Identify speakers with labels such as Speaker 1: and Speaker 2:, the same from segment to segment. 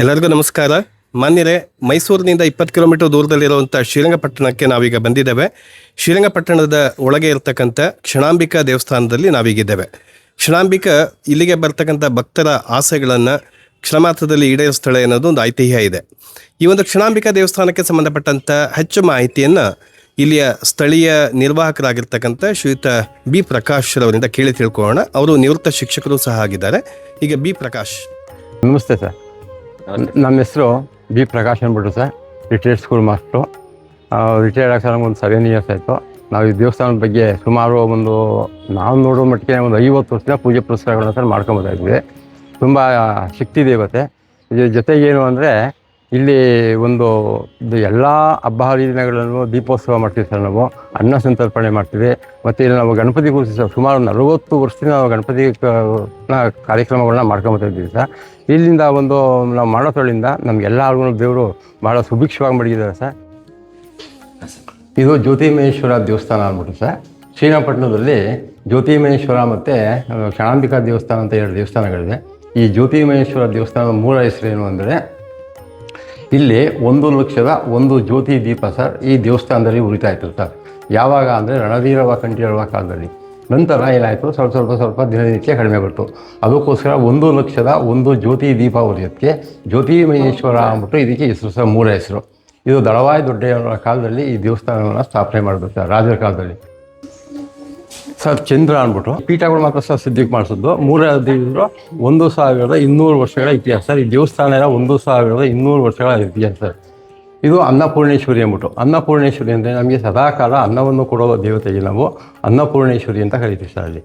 Speaker 1: ಎಲ್ಲರಿಗೂ ನಮಸ್ಕಾರ. ಮಾನ್ಯರೇ, ಮೈಸೂರಿನಿಂದ 20 ಕಿಲೋಮೀಟರ್ ದೂರದಲ್ಲಿರುವಂಥ ಶ್ರೀರಂಗಪಟ್ಟಣಕ್ಕೆ ನಾವೀಗ ಬಂದಿದ್ದೇವೆ. ಶ್ರೀರಂಗಪಟ್ಟಣದ ಒಳಗೆ ಇರತಕ್ಕಂಥ ಕ್ಷಣಾಂಬಿಕಾ ದೇವಸ್ಥಾನದಲ್ಲಿ ನಾವೀಗಿದ್ದೇವೆ. ಕ್ಷಣಾಂಬಿಕಾ ಇಲ್ಲಿಗೆ ಬರ್ತಕ್ಕಂಥ ಭಕ್ತರ ಆಸೆಗಳನ್ನು ಕ್ಷಣಮಾತ್ರದಲ್ಲಿ ಈಡೇರಿಸ್ತಾಳೆ ಅನ್ನೋದು ಒಂದು ಐತಿಹ್ಯ ಇದೆ. ಈ ಒಂದು ಕ್ಷಣಾಂಬಿಕಾ ದೇವಸ್ಥಾನಕ್ಕೆ ಸಂಬಂಧಪಟ್ಟಂಥ ಹೆಚ್ಚು ಮಾಹಿತಿಯನ್ನು ಇಲ್ಲಿಯ ಸ್ಥಳೀಯ ನಿರ್ವಾಹಕರಾಗಿರ್ತಕ್ಕಂಥ ಶ್ರೀಯುತ ಬಿ ಪ್ರಕಾಶ್ ಅವರಿಂದ ಕೇಳಿ ತಿಳ್ಕೊಳ್ಳೋಣ. ಅವರು ನಿವೃತ್ತ ಶಿಕ್ಷಕರು ಸಹ ಆಗಿದ್ದಾರೆ. ಈಗ ಬಿ ಪ್ರಕಾಶ್,
Speaker 2: ನಮಸ್ತೆ ಸರ್. ನಮ್ಮ ಹೆಸರು ಬಿ ಪ್ರಕಾಶ್ ಅಂದ್ಬಿಟ್ಟು sir. Retired school master. Retired ಆಗಿ ಸರ್ ಒಂದು 7 ಇಯರ್ಸ್ ಆಯಿತು. ನಾವು ಈ ದೇವಸ್ಥಾನದ ಬಗ್ಗೆ ಸುಮಾರು ನಾವು ನೋಡೋ ಮಟ್ಟಿಗೆ ಒಂದು 50 ವರ್ಷದಿಂದ ಪೂಜೆ ಪುರಸ್ಕಾರಗಳನ್ನ ಸರ್ ಮಾಡ್ಕೊಂಬೋದಾ ಇದ್ವಿ. ತುಂಬ ಶಕ್ತಿ ದೇವತೆ. ಇದ್ರ ಜೊತೆಗೇನು ಅಂದರೆ ಇಲ್ಲಿ ಇದು ಎಲ್ಲ ಹಬ್ಬ ಹರಿದಿನಗಳನ್ನು ದೀಪೋತ್ಸವ ಮಾಡ್ತೀವಿ ಸರ್. ನಾವು ಅನ್ನ ಸಂತರ್ಪಣೆ ಮಾಡ್ತೀವಿ. ಮತ್ತು ಇಲ್ಲಿ ನಾವು ಗಣಪತಿ ಕೂರಿಸಿ ಸರ್ ಸುಮಾರು 40 ವರ್ಷದಿಂದ ನಾವು ಗಣಪತಿ ಕಾರ್ಯಕ್ರಮಗಳನ್ನ ಮಾಡ್ಕೊಂಬತ್ತಾ ಇದ್ದೀವಿ ಸರ್. ಇಲ್ಲಿಂದ ನಾವು ಮಾಡೋದ್ರಲ್ಲಿಂದ ನಮಗೆಲ್ಲರಿಗೂ ದೇವರು ಭಾಳ ಸುಭಿಕ್ಷವಾಗಿ ಮಡಗಿದ್ದಾರೆ ಸರ್. ಇದು ಜ್ಯೋತಿಮಹೇಶ್ವರ ದೇವಸ್ಥಾನ ಅಂದ್ಬಿಟ್ಟು ಸರ್. ಶ್ರೀರಂಗಪಟ್ಟಣದಲ್ಲಿ ಜ್ಯೋತಿಮಹೇಶ್ವರ ಮತ್ತು ಕ್ಷಣಾಂಬಿಕಾ ದೇವಸ್ಥಾನ ಅಂತ 2 ದೇವಸ್ಥಾನಗಳಿದೆ. ಈ ಜ್ಯೋತಿಮಹೇಶ್ವರ ದೇವಸ್ಥಾನದ ಮೂಲ ಹೆಸರೇನು ಅಂದರೆ, ಇಲ್ಲಿ 1 ಲಕ್ಷದ 1 ಜ್ಯೋತಿ ದೀಪ ಸರ್ ಈ ದೇವಸ್ಥಾನದಲ್ಲಿ ಉರಿತಾ ಇತ್ತು ಸರ್. ಯಾವಾಗ ಅಂದರೆ ರಣಧೀರವ ಕಂಠೀರವ ಕಾಲದಲ್ಲಿ. ನಂತರ ಏನಾಯಿತು, ಸ್ವಲ್ಪ ದಿನನಿತ್ಯ ಕಡಿಮೆ ಬರ್ತು. ಅದಕ್ಕೋಸ್ಕರ 1 ಲಕ್ಷದ 1 ಜ್ಯೋತಿ ದೀಪ ಉರಿಯೋದಕ್ಕೆ ಜ್ಯೋತಿಮಹೇಶ್ವರ ಅಂದ್ಬಿಟ್ಟು ಇದಕ್ಕೆ ಹೆಸರು ಸರ್, ಮೂಲ ಹೆಸರು. ಇದು ದಳವಾಯಿ ದೊಡ್ಡೆಯವರ ಕಾಲದಲ್ಲಿ ಈ ದೇವಸ್ಥಾನವನ್ನು ಸ್ಥಾಪನೆ ಮಾಡಿದ್ರು ಸರ್, ರಾಜರ ಕಾಲದಲ್ಲಿ ಸರ್. ಚಂದ್ರ ಅಂದ್ಬಿಟ್ಟು ಪೀಠಗಳು ಮಾತ್ರ ಸರ್ ಸಿದ್ಧಿಗೆ ಮಾಡಿಸಿದ್ದು. 3 ದೇವರು 1200 ವರ್ಷಗಳ ಇತಿಹಾಸ ಸರ್. ಈ ದೇವಸ್ಥಾನ 1200 ವರ್ಷಗಳ ಇತಿಹಾಸ ಸರ್. ಇದು ಅನ್ನಪೂರ್ಣೇಶ್ವರಿ ಅಂದ್ಬಿಟ್ಟು. ಅನ್ನಪೂರ್ಣೇಶ್ವರಿ ಅಂದರೆ ನಮಗೆ ಸದಾಕಾಲ ಅನ್ನವನ್ನು ಕೊಡೋ ದೇವತೆಗೆ ನಾವು ಅನ್ನಪೂರ್ಣೇಶ್ವರಿ ಅಂತ ಕರಿತೀವಿ ಸರ್. ಅಲ್ಲಿ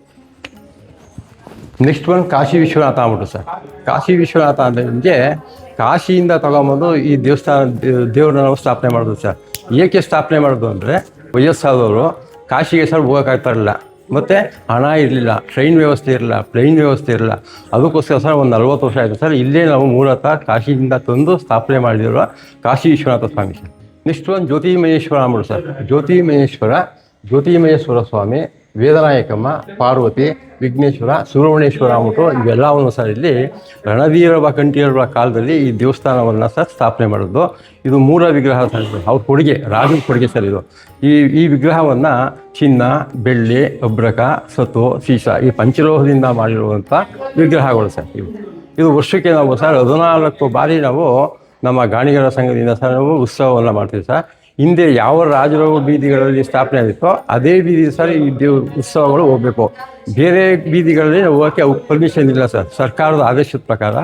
Speaker 2: ನೆಕ್ಸ್ಟ್ ಕಾಶಿ ವಿಶ್ವನಾಥ ಅಂದ್ಬಿಟ್ಟು ಸರ್. ಕಾಶಿ ವಿಶ್ವನಾಥ ಅಂದರೆ ನಿಮಗೆ ಕಾಶಿಯಿಂದ ತಗೊಂಬಂದು ಈ ದೇವ್ರನ್ನ ನಾವು ಸ್ಥಾಪನೆ ಮಾಡೋದು ಸರ್. ಏಕೆ ಸ್ಥಾಪನೆ ಮಾಡೋದು ಅಂದರೆ, ವಯಸ್ಸಾದವರು ಕಾಶಿಗೆ ಸರ್ ಹೋಗೋಕ್ಕಾಗ್ತಾ ಇರಲಿಲ್ಲ. ಮತ್ತು ಹಣ ಇರಲಿಲ್ಲ, ಟ್ರೈನ್ ವ್ಯವಸ್ಥೆ ಇರಲಿಲ್ಲ, ಪ್ಲೇನ್ ವ್ಯವಸ್ಥೆ ಇರಲಿಲ್ಲ. ಅದಕ್ಕೋಸ್ಕರ ಸರ್ ಒಂದು 40 ವರ್ಷ ಆಯಿತು ಸರ್. ಇಲ್ಲೇ ನಾವು ಮೂಲತಃ ಕಾಶಿಯಿಂದ ತಂದು ಸ್ಥಾಪನೆ ಮಾಡಿದಿರೋ ಕಾಶಿ ವಿಶ್ವನಾಥ ಸ್ವಾಮಿ ಸರ್. ನೆಕ್ಸ್ಟ್ ಜ್ಯೋತಿಮಹೇಶ್ವರ ಅಂದ್ಬಿಟ್ಟು ಸರ್. ಜ್ಯೋತಿಮಹೇಶ್ವರ ಸ್ವಾಮಿ, ವೇದನಾಯಕಮ್ಮ, ಪಾರ್ವತಿ, ವಿಘ್ನೇಶ್ವರ, ಸುಬ್ರಹ್ಮಣ್ಯೇಶ್ವರ ಅಂದ್ಬಿಟ್ಟು ಇವೆಲ್ಲವನ್ನು ಸರ್ ಇಲ್ಲಿ ರಣಧೀರವ ಕಂಠೀರವ ಕಾಲದಲ್ಲಿ ಈ ದೇವಸ್ಥಾನವನ್ನು ಸರ್ ಸ್ಥಾಪನೆ ಮಾಡೋದು. ಇದು ಮೂಲ ವಿಗ್ರಹ ಸರ್. ಅವ್ರ ಕೊಡುಗೆ, ರಾಜನ ಕೊಡುಗೆ ಸರ್ ಇದು. ಈ ವಿಗ್ರಹವನ್ನು ಚಿನ್ನ, ಬೆಳ್ಳಿ, ಅಬ್ರಕ, ಸತು, ಸೀಸ ಈ ಪಂಚಲೋಹದಿಂದ ಮಾಡಿರುವಂಥ ವಿಗ್ರಹಗಳು ಸರ್. ಇದು ವರ್ಷಕ್ಕೆ ನಾವು ಸರ್ 14 ಬಾರಿ ನಾವು ನಮ್ಮ ಗಾಣಿಗರ ಸಂಘದಿಂದ ಸರ್ ನಾವು ಉತ್ಸವವನ್ನು ಮಾಡ್ತೀವಿ ಸರ್. ಹಿಂದೆ ಯಾವ ರಾಜರ ಬೀದಿಗಳಲ್ಲಿ ಸ್ಥಾಪನೆ ಆಗಿತ್ತೋ ಅದೇ ಬೀದಿ ಸರ್ ಈ ಉತ್ಸವಗಳು ಹೋಗಬೇಕು. ಬೇರೆ ಬೀದಿಗಳಲ್ಲಿ ಹೋಗೋಕ್ಕೆ ಪರ್ಮಿಷನ್ ಇಲ್ಲ ಸರ್. ಸರ್ಕಾರದ ಆದೇಶದ ಪ್ರಕಾರ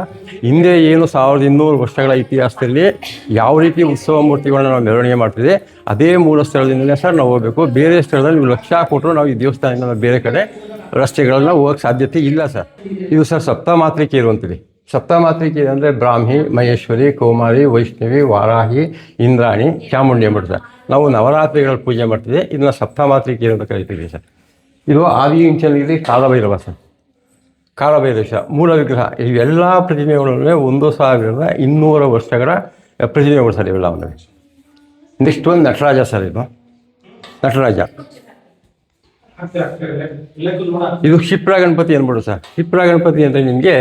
Speaker 2: ಹಿಂದೆ ಏನು 1200 ವರ್ಷಗಳ ಇತಿಹಾಸದಲ್ಲಿ ಯಾವ ರೀತಿ ಉತ್ಸವ ಮೂರ್ತಿಗಳನ್ನ ನಾವು ಮೆರವಣಿಗೆ ಮಾಡ್ತಿದ್ದೆ ಅದೇ ಮೂಲ ಸ್ಥಳದಿಂದಲೇ ಸರ್ ನಾವು ಹೋಗಬೇಕು. ಬೇರೆ ಸ್ಥಳದಲ್ಲಿ ನೀವು ಲಕ್ಷ ಕೊಟ್ಟರು ನಾವು ಈ ದೇವಸ್ಥಾನದಿಂದ ಬೇರೆ ಕಡೆ ರಸ್ತೆಗಳನ್ನ ಹೋಗೋಕ್ಕೆ ಸಾಧ್ಯತೆ ಇಲ್ಲ ಸರ್. ಇದು ಸರ್ ಸಪ್ತಮಾತೃಕೆ ಇರುವಂಥದ್ದು. ಸಪ್ತಮಾತೃಕೆ ಅಂದರೆ ಬ್ರಾಹ್ಮಿ, ಮಹೇಶ್ವರಿ, ಕೌಮಾರಿ, ವೈಷ್ಣವಿ, ವಾರಾಹಿ, ಇಂದ್ರಾಣಿ, ಚಾಮುಂಡಿ ಅಂದ್ಬಿಡ್ತಾರೆ. ನಾವು ನವರಾತ್ರಿಗಳ ಪೂಜೆ ಮಾಡ್ತೀವಿ. ಇದನ್ನ ಸಪ್ತಮಾತೃಕೆ ಅಂತ ಕರಿತೀವಿ ಸರ್. ಇದು ಆದಿಚುಂಚನಗಿರಿ ಕಾಲಭೈರವ ಸರ್. ಕಾಲಭೈರವ ಸರ್ ಮೂಲ ವಿಗ್ರಹ. ಇವೆಲ್ಲ ಪ್ರತಿಮೆಗಳಲ್ಲೇ 1200 ವರ್ಷಗಳ ಪ್ರತಿಮೆಗಳು ಸರ್ ಇವೆಲ್ಲವನ್ನು. Next Nataraja sir. ಇದು ನಟರಾಜ. ಇದು ಕ್ಷಿಪ್ರ ಗಣಪತಿ ಅಂದ್ಬಿಡು ಸರ್. ಕ್ಷಿಪ್ರ ಗಣಪತಿ ಅಂದರೆ ನಿಮಗೆ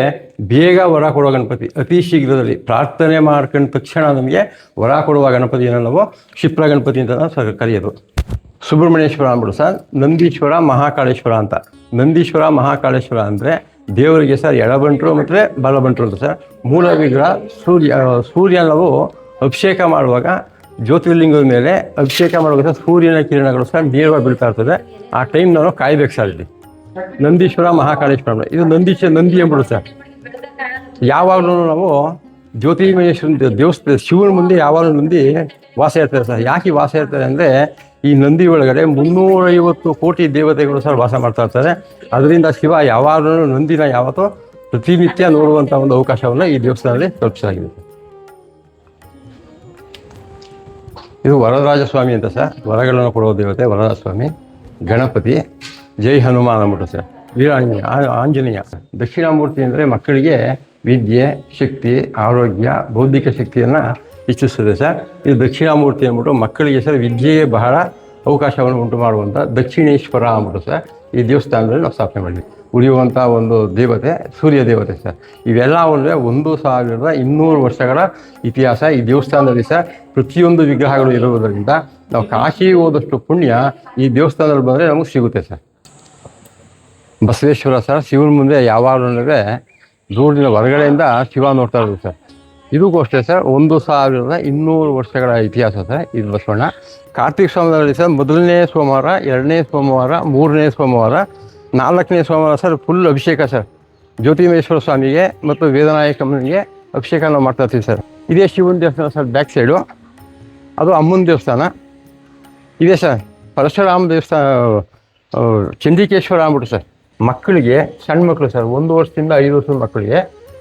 Speaker 2: ಬೇಗ ವರ ಕೊಡುವ ಗಣಪತಿ. ಅತಿ ಶೀಘ್ರದಲ್ಲಿ ಪ್ರಾರ್ಥನೆ ಮಾಡ್ಕೊಂಡ ತಕ್ಷಣ ನಮಗೆ ವರ ಕೊಡುವ ಗಣಪತಿಯನ್ನು ನಾವು ಕ್ಷಿಪ್ರ ಗಣಪತಿ ಅಂತ ಸರ್ ಕರೆಯೋದು. ಸುಬ್ರಹ್ಮಣ್ಯೇಶ್ವರ ಅಂದ್ಬಿಡು ಸರ್. ನಂದೀಶ್ವರ, ಮಹಾಕಾಳೇಶ್ವರ ಅಂತ. ನಂದೀಶ್ವರ, ಮಹಾಕಾಳೇಶ್ವರ ಅಂದರೆ ದೇವರಿಗೆ ಸರ್ ಎಡಬಂಟ್ರು ಮತ್ತು ಬಲಬಂಟ್ರು ಅಂತ ಸರ್. ಮೂಲ ವಿಗ್ರಹ ಸೂರ್ಯ ನಾವು ಅಭಿಷೇಕ ಮಾಡುವಾಗ ಜ್ಯೋತಿರ್ಲಿಂಗದ ಮೇಲೆ ಅಭಿಷೇಕ ಮಾಡುವಾಗ ಸೂರ್ಯನ ಕಿರಣಗಳು ಸರ್ ನೇರವಾಗಿ ಬೀಳ್ತಾ ಇರ್ತದೆ. ಆ ಟೈಮ್ ನಾವು ಕಾಯ್ಬೇಕು ಸರ್. ಇಲ್ಲಿ ನಂದೀಶ್ವರ, ಮಹಾಕಾಳೇಶ್ವರ. ಇದು ನಂದಿ ಅಂದ್ಬಿಡು ಸರ್. ಯಾವಾಗಲೂ ನಾವು ಜ್ಯೋತಿರ್ಮಹೇಶ್ವರ ದೇವಸ್ಥಾನ ಶಿವನ ಮುಂದೆ ಯಾವಾಗಲೂ ನಂದಿ ವಾಸ ಇರ್ತಾರೆ ಸರ್. ಯಾಕೆ ವಾಸ ಇರ್ತಾರೆ ಅಂದರೆ, ಈ ನಂದಿ ಒಳಗಡೆ 350 ಕೋಟಿ ದೇವತೆಗಳು ಸರ್ ವಾಸ ಮಾಡ್ತಾ ಇರ್ತಾರೆ. ಅದರಿಂದ ಶಿವ ಯಾವಾಗಲೂ ನಂದಿನ ಯಾವತ್ತೂ ಪ್ರತಿನಿತ್ಯ ನೋಡುವಂಥ ಒಂದು ಅವಕಾಶವನ್ನು ಈ ದೇವಸ್ಥಾನದಲ್ಲಿ ಕಲ್ಪಿಸಲಾಗಿದೆ. ಇದು ವರದರಾಜ ಸ್ವಾಮಿ ಅಂತ ಸರ್. ವರಗಳನ್ನು ಕೊಡುವ ದೇವತೆ ವರದರಾಜ ಸ್ವಾಮಿ. ಗಣಪತಿ, ಜೈ ಹನುಮಾನ್ ಅಂದ್ಬಿಟ್ಟು ಸರ್. ಆಂಜನೇಯ. ದಕ್ಷಿಣಾಮೂರ್ತಿ ಅಂದರೆ ಮಕ್ಕಳಿಗೆ ವಿದ್ಯೆ, ಶಕ್ತಿ, ಆರೋಗ್ಯ, ಬೌದ್ಧಿಕ ಶಕ್ತಿಯನ್ನು ಹೆಚ್ಚಿಸ್ತದೆ ಸರ್. ಇದು ದಕ್ಷಿಣಾಮೂರ್ತಿ ಅಂದ್ಬಿಟ್ಟು ಮಕ್ಕಳಿಗೆ ಸರ್ ವಿದ್ಯೆಗೆ ಬಹಳ ಅವಕಾಶವನ್ನು ಉಂಟು ಮಾಡುವಂಥ ದಕ್ಷಿಣೇಶ್ವರ ಅಂದ್ಬಿಟ್ಟು ಸರ್ ಈ ದೇವಸ್ಥಾನದಲ್ಲಿ ನಾವು ಸ್ಥಾಪನೆ ಮಾಡಿದ್ವಿ. ಉಳಿಯುವಂಥ ಒಂದು ದೇವತೆ ಸೂರ್ಯ ದೇವತೆ ಸರ್. ಇವೆಲ್ಲ ಅಂದರೆ 1200 ವರ್ಷಗಳ ಇತಿಹಾಸ ಈ ದೇವಸ್ಥಾನದಲ್ಲಿ ಸರ್. ಪ್ರತಿಯೊಂದು ವಿಗ್ರಹಗಳು ಇರುವುದರಿಂದ ನಾವು ಕಾಶಿ ಹೋದಷ್ಟು ಪುಣ್ಯ ಈ ದೇವಸ್ಥಾನದಲ್ಲಿ ಬಂದರೆ ನಮಗೆ ಸಿಗುತ್ತೆ ಸರ್. ಬಸವೇಶ್ವರ ಸರ್, ಶಿವನ ಮುಂದೆ ಯಾವಾಗಲೂ ದೂರದಿಂದ ಹೊರಗಡೆಯಿಂದ ಶಿವ ನೋಡ್ತಾ ಇರೋದು ಸರ್. ಇದಕ್ಕೂ ಅಷ್ಟೇ ಸರ್, 1200 ವರ್ಷಗಳ ಇತಿಹಾಸ ಸರ್ ಇದು ಬಸವಣ್ಣ. ಕಾರ್ತಿಕ ಸೋಮವಾರದಲ್ಲಿ ಸರ್ ಮೊದಲನೇ ಸೋಮವಾರ, 2ನೇ ಸೋಮವಾರ, 3ನೇ ಸೋಮವಾರ, 4ನೇ ಸೋಮವಾರ ಸರ್ ಫುಲ್ ಅಭಿಷೇಕ ಸರ್. ಜ್ಯೋತಿಮಹೇಶ್ವರ ಸ್ವಾಮಿಗೆ ಮತ್ತು ವೇದನಾಯಕಮ್ಮನಿಗೆ ಅಭಿಷೇಕ ನಾವು ಮಾಡ್ತಾ ಇರ್ತೀವಿ ಸರ್. ಇದೇ ಶಿವನ ದೇವಸ್ಥಾನ ಸರ್, ಬ್ಯಾಕ್ ಸೈಡು ಅದು ಅಮ್ಮನ ದೇವಸ್ಥಾನ ಇದೆ ಸರ್. ಪರಶುರಾಮ ದೇವಸ್ಥಾನ, ಚಂಡಿಕೇಶ್ವರ ಅಂದ್ಬಿಟ್ಟು ಸರ್. ಮಕ್ಕಳಿಗೆ, ಸಣ್ಣ ಮಕ್ಕಳು ಸರ್, 1 ವರ್ಷದಿಂದ 5 ವರ್ಷದ ಮಕ್ಕಳಿಗೆ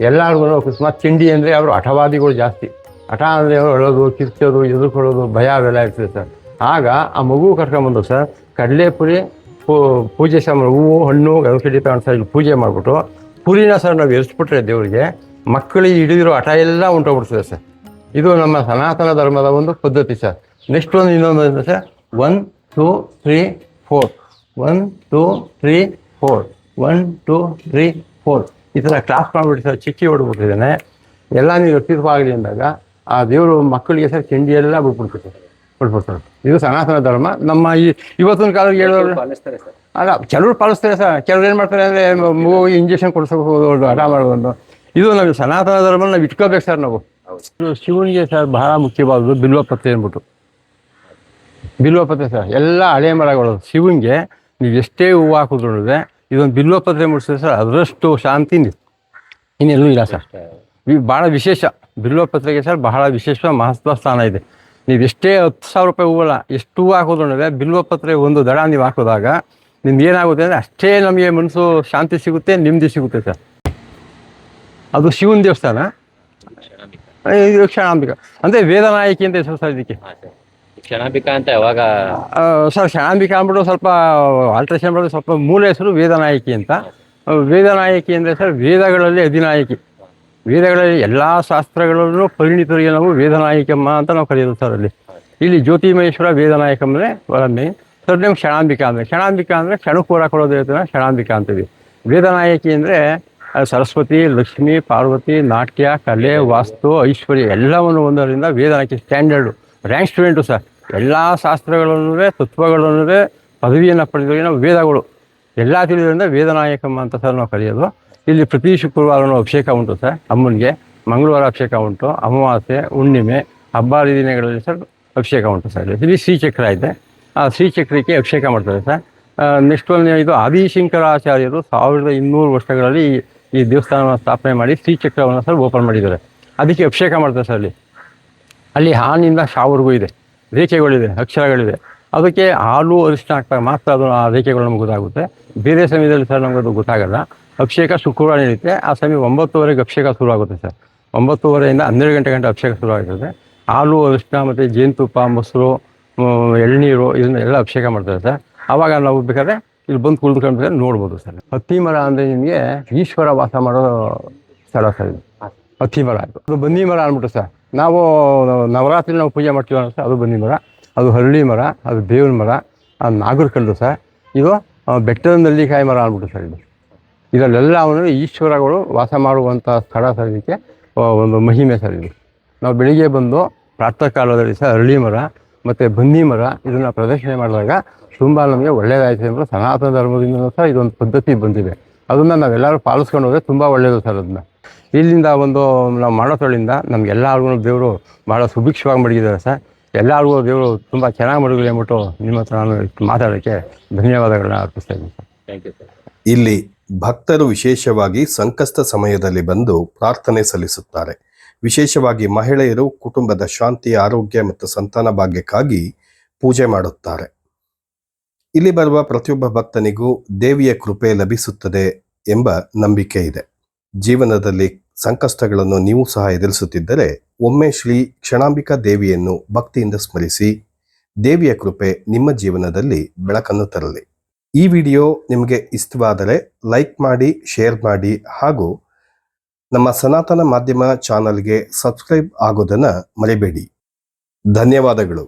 Speaker 2: ಎಲ್ಲರಿಗೂ ಅಕಸ್ಮಾತ್ ತಿಂಡಿ ಅಂದರೆ ಅವರು ಹಠವಾದಿಗಳು ಜಾಸ್ತಿ. ಹಠ ಅಂದರೆ ಅವರು ಅಳೋದು, ಕಿರ್ಚೋದು, ಎದುರ್ಕೊಳ್ಳೋದು, ಭಯ ಅವೆಲ್ಲ ಇರ್ತದೆ ಸರ್. ಆಗ ಆ ಮಗು ಕರ್ಕೊಂಬಂದು ಸರ್ ಕಡಲೆಪುರಿ ಪೂಜೆ ಸರ್, ಹೂವು ಹಣ್ಣು ಗಣಪತಿ ತಗೊಂಡು ಸರ್ ಇಲ್ಲಿ ಪೂಜೆ ಮಾಡಿಬಿಟ್ಟು ಪುರಿನ ಸರ್ ನಾವು ಎರಿಸ್ಬಿಟ್ರೆ ದೇವರಿಗೆ ಮಕ್ಕಳಿಗೆ ಹಿಡಿದಿರೋ ಹಠ ಎಲ್ಲ ಉಂಟೋಗ್ಬಿಡ್ತದೆ ಸರ್. ಇದು ನಮ್ಮ ಸನಾತನ ಧರ್ಮದ ಒಂದು ಪದ್ಧತಿ ಸರ್. ನೆಕ್ಸ್ಟ್ ಒಂದು ಇನ್ನೊಂದು ಸರ್, 1 2 3 4 1 2 3 4 1 2 3 4 ಈ ಥರ ಕ್ಲಾಸ್ ಮಾಡಿಬಿಟ್ಟು ಸರ್ ಚಿಕ್ಕಿ ಹೊಡ್ಬಿಟ್ಟಿದ್ದಾನೆ. ಎಲ್ಲ ನೀವು ವ್ಯಕ್ತಿತ್ವವಾಗಲಿ ಅಂದಾಗ ಆ ದೇವರು ಮಕ್ಕಳಿಗೆ ಸರ್ ತಿಂಡಿ ಎಲ್ಲ ಬಿಟ್ಬಿಡ್ತಾರೆ. ಇದು ಸನಾತನ ಧರ್ಮ. ನಮ್ಮ ಇವತ್ತಿನ ಕಾಲಕ್ಕೆ ಹೇಳೋರು ಅಲ್ಲ, ಕೆಲವರು ಪಾಲಿಸ್ತಾರೆ ಸರ್. ಕೆಲವ್ರು ಏನು ಮಾಡ್ತಾರೆ ಅಂದರೆ ಮಗು ಇಂಜೆಕ್ಷನ್ ಕೊಡಿಸೋದು, ಹಠ ಮಾಡೋದು. ಇದು ನಾವು ಸನಾತನ ಧರ್ಮ ನಾವು ಇಟ್ಕೋಬೇಕು ಸರ್. ನಾವು ಶಿವನಿಗೆ ಸರ್ ಬಹಳ ಮುಖ್ಯವಾದದ್ದು ಬಿಲ್ವಪತ್ರೆ ಅಂದ್ಬಿಟ್ಟು. ಬಿಲ್ವಪತ್ರೆ ಸರ್ ಎಲ್ಲ ಹಳೆ ಮರಗಳು. ಶಿವನಿಗೆ ನೀವು ಎಷ್ಟೇ ಹೂವು ಹಾಕಿದ್ರೆ ಇದೊಂದು ಬಿಲ್ವಪತ್ರೆ ಮುಡಿಸಿದ್ರೆ ಸರ್ ಅದರಷ್ಟು ಶಾಂತಿ ಇನ್ನೆಲ್ಲೂ ಇಲ್ಲ ಸರ್. ಭಾಳ ವಿಶೇಷ ಬಿಲ್ವಪತ್ರೆಗೆ ಸರ್ ಬಹಳ ವಿಶೇಷ ಮಹತ್ವ ಸ್ಥಾನ ಇದೆ. ನೀವು ಎಷ್ಟೇ 10,000 ರೂಪಾಯಿ ಹೂವಲ್ಲ, ಎಷ್ಟು ಹೂವು ಹಾಕೋದ್ರೆ ಬಿಲ್ವಪತ್ರೆ ಒಂದು ದಡ ನೀವು ಹಾಕೋದಾಗ ನಿಮ್ಗೆ ಏನಾಗುತ್ತೆ ಅಂದರೆ ಅಷ್ಟೇ ನಮಗೆ ಮನಸ್ಸು ಶಾಂತಿ ಸಿಗುತ್ತೆ, ನೆಮ್ಮದಿ ಸಿಗುತ್ತೆ ಸರ್. ಅದು ಶಿವನ ದೇವಸ್ಥಾನ. ಇದು ಕ್ಷಣಾಂಬಿಕಾ ಅಂದರೆ ವೇದನಾಯಕಿ ಅಂತ ಹೆಸರು ಸರ್ ಇದಕ್ಕೆ.
Speaker 3: ಕ್ಷಣಾಂಬಿಕಾ ಅಂತ ಯಾವಾಗ
Speaker 2: ಸರ್ ಕ್ಷಣಾಂಬಿಕಾ ಅಂದ್ಬಿಟ್ಟು ಸ್ವಲ್ಪ ಆಲ್ಟ್ರೇಷನ್ ಮಾಡೋದು, ಸ್ವಲ್ಪ ಮೂಲ ಹೆಸರು ವೇದನಾಯಕಿ ಅಂತ. ವೇದನಾಯಕಿ ಅಂದರೆ ಸರ್ ವೇದಗಳಲ್ಲಿ ಅಧಿನಾಯಕಿ. ವೇದಗಳಲ್ಲಿ ಎಲ್ಲ ಶಾಸ್ತ್ರಗಳಲ್ಲೂ ಪರಿಣಿತರಿಗೆ ನಾವು ವೇದನಾಯಕಮ್ಮ ಅಂತ ನಾವು ಕರೆಯೋದು ಸರ್. ಇಲ್ಲಿ ಜ್ಯೋತಿಮಹೇಶ್ವರ ವೇದನಾಯಕಮ್ಮನೇ ಮೇನ್ ಸರ್. ನೀವು ಕ್ಷಣಾಂಬಿಕಾ ಅಂದರೆ ಕ್ಷಣಕ್ಕೆ ಹೋರ ಕೊಡೋದು ಹೇಳ್ತಾನೆ ಕ್ಷಣಾಂಬಿಕಾ ಅಂತೀವಿ. ವೇದನಾಯಕಿ ಅಂದರೆ ಸರಸ್ವತಿ, ಲಕ್ಷ್ಮಿ, ಪಾರ್ವತಿ, ನಾಟ್ಯ, ಕಲೆ, ವಾಸ್ತು, ಐಶ್ವರ್ಯ ಎಲ್ಲವನ್ನು ಒಂದರಿಂದ ವೇದನಾಯಕಿ ಸ್ಟ್ಯಾಂಡರ್ಡು ರ್ಯಾಂಕ್ ಸ್ಟೂಡೆಂಟು ಸರ್. ಎಲ್ಲ ಶಾಸ್ತ್ರಗಳನ್ನೂ ತತ್ವಗಳನ್ನೂ ಪದವಿಯನ್ನು ಪಡೆದ ನಾವು ವೇದಗಳು ಎಲ್ಲ ತಿಳಿದ್ರಿಂದ ವೇದನಾಯಕಮ್ಮ ಅಂತ ಸರ್ ನಾವು ಕರೆಯೋದು. ಇಲ್ಲಿ ಪ್ರತಿ ಶುಕ್ರವಾರನೂ ಅಭಿಷೇಕ ಉಂಟು ಸರ್ ಅಮ್ಮನಿಗೆ. ಮಂಗಳವಾರ ಅಭಿಷೇಕ ಉಂಟು, ಅಮಾವಾಸ್ಯೆ, ಹುಣ್ಣಿಮೆ, ಹಬ್ಬ ಹರಿದಿನಗಳಲ್ಲಿ ಸರ್ ಅಭಿಷೇಕ ಉಂಟು ಸರ್. ಇಲ್ಲಿ ಶ್ರೀಚಕ್ರ ಇದೆ, ಆ ಶ್ರೀಚಕ್ರಕ್ಕೆ ಅಭಿಷೇಕ ಮಾಡ್ತಾರೆ ಸರ್. ನೆಕ್ಸ್ಟ್ ಒಂದು ಇದು ಆದಿಶಂಕರಾಚಾರ್ಯರು 1200 ವರ್ಷಗಳಲ್ಲಿ ಈ ದೇವಸ್ಥಾನವನ್ನು ಸ್ಥಾಪನೆ ಮಾಡಿ ಶ್ರೀಚಕ್ರವನ್ನು ಸರ್ ಓಪನ್ ಮಾಡಿದ್ದಾರೆ. ಅದಕ್ಕೆ ಅಭಿಷೇಕ ಮಾಡ್ತಾರೆ ಸರ್. ಅಲ್ಲಿ ಹಾನಿಂದ ಶಾವರ್ಗೂ ಇದೆ, ರೇಖೆಗಳಿದೆ, ಅಕ್ಷರಗಳಿದೆ. ಅದಕ್ಕೆ ಹಾಲು ಅರಿಶಿನ ಹಾಕ್ದಾಗ ಮಾತ್ರ ಅದು ಆ ರೇಖೆಗಳು ನಮ್ಗೆ ಗೊತ್ತಾಗುತ್ತೆ. ಬೇರೆ ಸಮಯದಲ್ಲಿ ಸರ್ ನಮ್ಗೆ ಅದು ಗೊತ್ತಾಗಲ್ಲ. ಅಭಿಷೇಕ ಶುಕ್ರವಾರ ನಡೀತೆ. ಆ ಸಮಯ 9:30ಗೆ ಅಭಿಷೇಕ ಶುರು ಆಗುತ್ತೆ ಸರ್. 9:30ಯಿಂದ 12 ಗಂಟೆ ಅಭಿಷೇಕ ಶುರು ಆಗಿರ್ತದೆ. ಹಾಲು ಅರಿಶಿನ ಮತ್ತು ಜೇನುತುಪ್ಪ, ಮೊಸರು, ಎಳ್ನೀರು ಇದನ್ನೆಲ್ಲ ಅಭಿಷೇಕ ಮಾಡ್ತಾರೆ ಸರ್. ಆವಾಗ ನಾವು ಬೇಕಾದ್ರೆ ಇಲ್ಲಿ ಬಂದು ಕುಳಿದುಕೊಂಡು ನೋಡ್ಬೋದು ಸರ್. ಹತ್ತಿ ಮರ ಅಂದರೆ ನಿಮಗೆ ಈಶ್ವರ ವಾಸ ಮಾಡೋ ಸ್ಥಳ ಸರ್ ಇದು. ಹತ್ತಿ ಮರ ಆಯಿತು. ಅದು ಬನ್ನಿ ಮರ ಅಂದ್ಬಿಟ್ಟು ಸರ್. ನಾವು ನವರಾತ್ರಿ ನಾವು ಪೂಜೆ ಮಾಡ್ತೀವಿ ಸರ್, ಅದು ಬನ್ನಿ ಮರ. ಅದು ಹರಳಿ ಮರ, ಅದು ಬೇವಿನ ಮರ, ಅದು ನಾಗರ ಕಲ್ಲು ಸರ್. ಇದು ಬೆಟ್ಟದ ನೆಲ್ಲಿಕಾಯಿ ಮರ ಅಂದ್ಬಿಟ್ಟು ಸರ್. ಇದರಲ್ಲೆಲ್ಲ ಅವನು ಈಶ್ವರಗಳು ವಾಸ ಮಾಡುವಂಥ ಸ್ಥಳ ಸರ್. ಇದಕ್ಕೆ ಒಂದು ಮಹಿಮೆ ಸರ್ ಇದು. ನಾವು ಬೆಳಿಗ್ಗೆ ಬಂದು ಪ್ರಾತಃ ಕಾಲದಲ್ಲಿ ಸರ್ ಹರಳಿ ಮರ ಮತ್ತು ಬನ್ನಿ ಮರ ಇದನ್ನು ಪ್ರದಕ್ಷಿಣೆ ಮಾಡಿದಾಗ ತುಂಬ ನಮಗೆ ಒಳ್ಳೆಯದಾಯ್ತು ಅಂದರೆ ಸನಾತನ ಧರ್ಮದಿಂದ ಸಹ ಇದೊಂದು ಪದ್ಧತಿ ಬಂದಿದೆ. ಅದನ್ನು ನಾವೆಲ್ಲರೂ ಪಾಲಿಸ್ಕೊಂಡು ಹೋದರೆ ತುಂಬ ಒಳ್ಳೆಯದು ಸರ್. ಅದನ್ನ ಇಲ್ಲಿಂದ ಒಂದು ನಾವು ಮಾಡೋದ್ರಲ್ಲಿಂದ ನಮಗೆಲ್ಲರಿಗೂ ದೇವರು ಭಾಳ ಸುಭಿಕ್ಷವಾಗಿ ಮಡಗಿದ್ದಾರೆ ಸರ್. ಎಲ್ಲರಿಗೂ ದೇವರು ತುಂಬ ಚೆನ್ನಾಗಿ ಮಡಗಲಿ ಅಂದ್ಬಿಟ್ಟು ನಿಮ್ಮ ಹತ್ರ ನಾನು ಮಾತಾಡೋಕ್ಕೆ ಧನ್ಯವಾದಗಳನ್ನ ಅರ್ಪಿಸ್ತಾ ಇದ್ದೀನಿ ಸರ್.
Speaker 3: Thank you sir.
Speaker 1: ಇಲ್ಲಿ ಭಕ್ತರು ವಿಶೇಷವಾಗಿ ಸಂಕಷ್ಟ ಸಮಯದಲ್ಲಿ ಬಂದು ಪ್ರಾರ್ಥನೆ ಸಲ್ಲಿಸುತ್ತಾರೆ. ವಿಶೇಷವಾಗಿ ಮಹಿಳೆಯರು ಕುಟುಂಬದ ಶಾಂತಿ, ಆರೋಗ್ಯ ಮತ್ತು ಸಂತಾನ ಭಾಗ್ಯಕ್ಕಾಗಿ ಪೂಜೆ ಮಾಡುತ್ತಾರೆ. ಇಲ್ಲಿ ಬರುವ ಪ್ರತಿಯೊಬ್ಬ ಭಕ್ತನಿಗೂ ದೇವಿಯ ಕೃಪೆ ಲಭಿಸುತ್ತದೆ ಎಂಬ ನಂಬಿಕೆ ಇದೆ. ಜೀವನದಲ್ಲಿ ಸಂಕಷ್ಟಗಳನ್ನು ನೀವು ಸಹ ಎದುರಿಸುತ್ತಿದ್ದರೆ ಒಮ್ಮೆ ಶ್ರೀ ಕ್ಷಣಾಂಬಿಕಾ ದೇವಿಯನ್ನು ಭಕ್ತಿಯಿಂದ ಸ್ಮರಿಸಿ. ದೇವಿಯ ಕೃಪೆ ನಿಮ್ಮ ಜೀವನದಲ್ಲಿ ಬೆಳಕನ್ನು ತರಲಿ. ಈ ವಿಡಿಯೋ ನಿಮಗೆ ಇಷ್ಟವಾದರೆ ಲೈಕ್ ಮಾಡಿ, ಶೇರ್ ಮಾಡಿ ಹಾಗೂ ನಮ್ಮ ಸನಾತನ ಮಾಧ್ಯಮ ಚಾನಲ್ಗೆ ಸಬ್ಸ್ಕ್ರೈಬ್ ಆಗೋದನ್ನು ಮರೆಯಬೇಡಿ. ಧನ್ಯವಾದಗಳು.